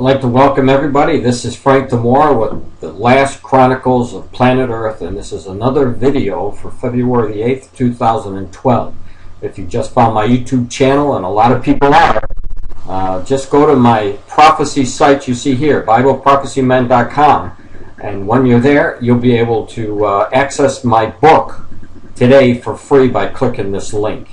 I'd like to welcome everybody. This is Frank DeMora with the Last Chronicles of Planet Earth, and this is another video for February the 8th, 2012. If you just found my YouTube channel, and a lot of people are, just go to my prophecy site you see here, BibleProphecyMen.com, and when you're there, you'll be able to access my book today for free by clicking this link.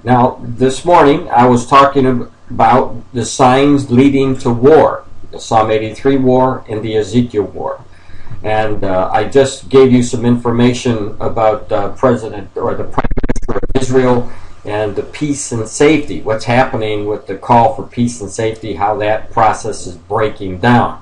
Now, this morning I was talking about the signs leading to war, the Psalm 83 war and the Ezekiel war. And I just gave you some information about the Prime Minister of Israel and the peace and safety, what's happening with the call for peace and safety, how that process is breaking down.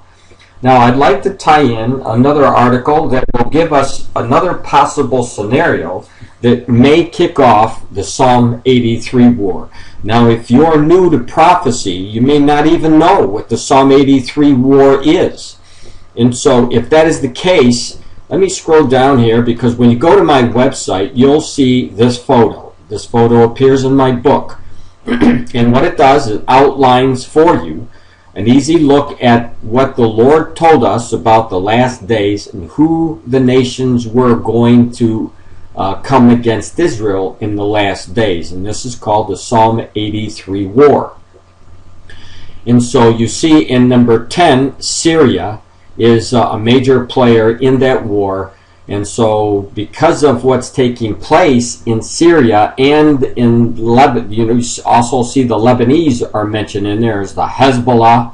Now, I'd like to tie in another article that will give us another possible scenario that may kick off the Psalm 83 war. Now, if you're new to prophecy, you may not even know what the Psalm 83 war is. And so, if that is the case, let me scroll down here, because when you go to my website, you'll see this photo. This photo appears in my book. And what it does is outlines for you an easy look at what the Lord told us about the last days and who the nations were going to come against Israel in the last days. And this is called the Psalm 83 war. And so you see in number 10, Syria is a major player in that war. And so because of what's taking place in Syria and in Lebanon, you also see the Lebanese are mentioned in there as the Hezbollah.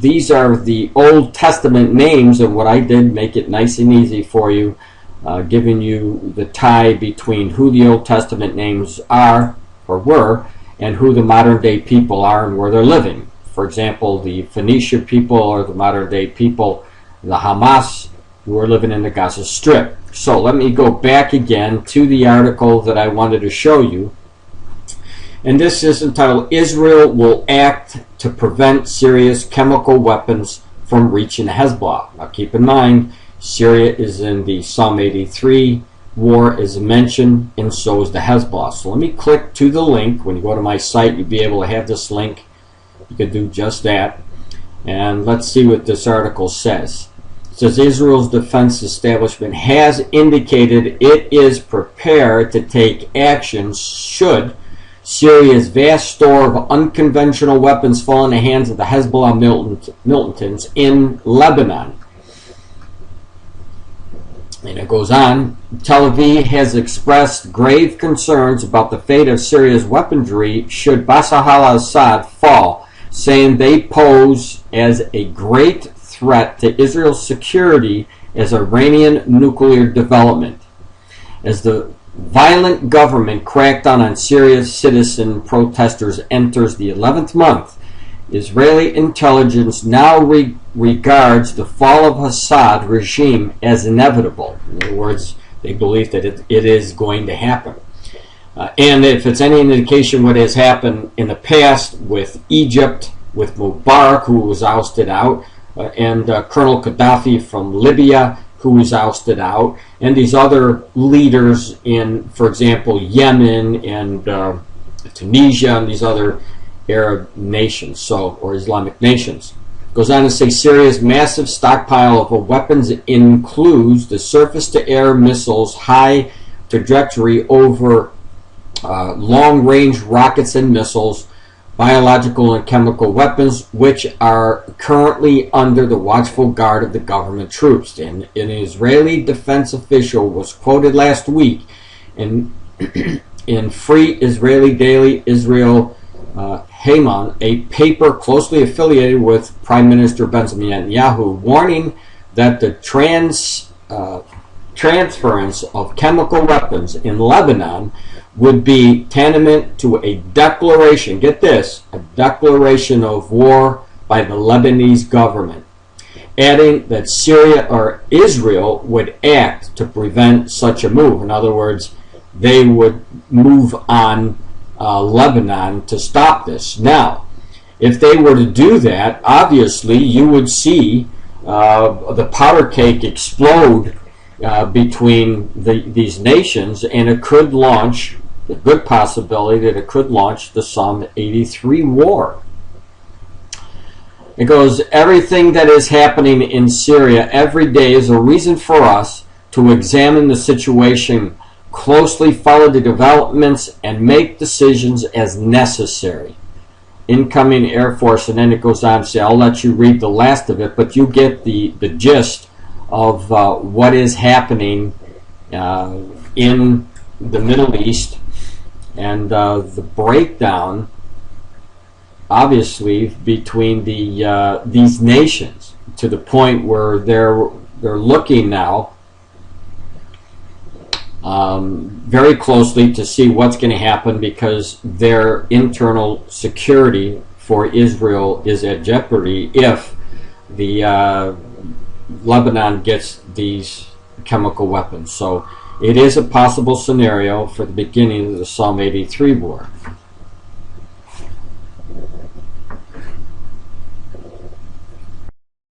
These are the Old Testament names, and what I did, make it nice and easy for you, giving you the tie between who the Old Testament names are or were and who the modern day people are and where they're living. For example, the Phoenicia people or the modern day people, the Hamas, who are living in the Gaza Strip. So let me go back again to the article that I wanted to show you. And this is entitled, Israel Will Act to Prevent Syria's Chemical Weapons from Reaching Hezbollah. Now keep in mind, Syria is in the Psalm 83 war as mentioned, and so is the Hezbollah. So let me click to the link. When you go to my site, you'll be able to have this link. You can do just that. And let's see what this article says. It says Israel's defense establishment has indicated it is prepared to take action should Syria's vast store of unconventional weapons fall in the hands of the Hezbollah militants in Lebanon. And it goes on, Tel Aviv has expressed grave concerns about the fate of Syria's weaponry should Bashar al-Assad fall, saying they pose as a great threat to Israel's security as Iranian nuclear development. As the violent government crackdown on Syria's citizen protesters enters the 11th month, Israeli intelligence now regards the fall of Assad regime as inevitable. In other words, they believe that it is going to happen. And if it's any indication what has happened in the past with Egypt, with Mubarak, who was ousted out, and Colonel Gaddafi from Libya, who was ousted out, and these other leaders in, for example, Yemen and Tunisia and these other Arab nations, or Islamic nations. Goes on to say Syria's massive stockpile of weapons includes the surface-to-air missiles, high trajectory over long-range rockets and missiles, biological and chemical weapons, which are currently under the watchful guard of the government troops. And an Israeli defense official was quoted last week in Free Israeli Daily Israel Hayman, a paper closely affiliated with Prime Minister Benjamin Netanyahu, warning that the transference of chemical weapons in Lebanon would be tantamount to a declaration, get this, a declaration of war by the Lebanese government, adding that Syria or Israel would act to prevent such a move. In other words, they would move on Lebanon to stop this. Now, if they were to do that, obviously you would see the powder cake explode between these nations, and it could launch, a good possibility that it could launch the Psalm 83 war. It goes, everything that is happening in Syria every day is a reason for us to examine the situation closely, follow the developments, and make decisions as necessary. Incoming Air Force, and then it goes on to say, I'll let you read the last of it, but you get the gist of what is happening in the Middle East, and the breakdown, obviously, between these nations, to the point where they're looking now very closely to see what's going to happen, because their internal security for Israel is at jeopardy if the Lebanon gets these chemical weapons. So it is a possible scenario for the beginning of the Psalm 83 war.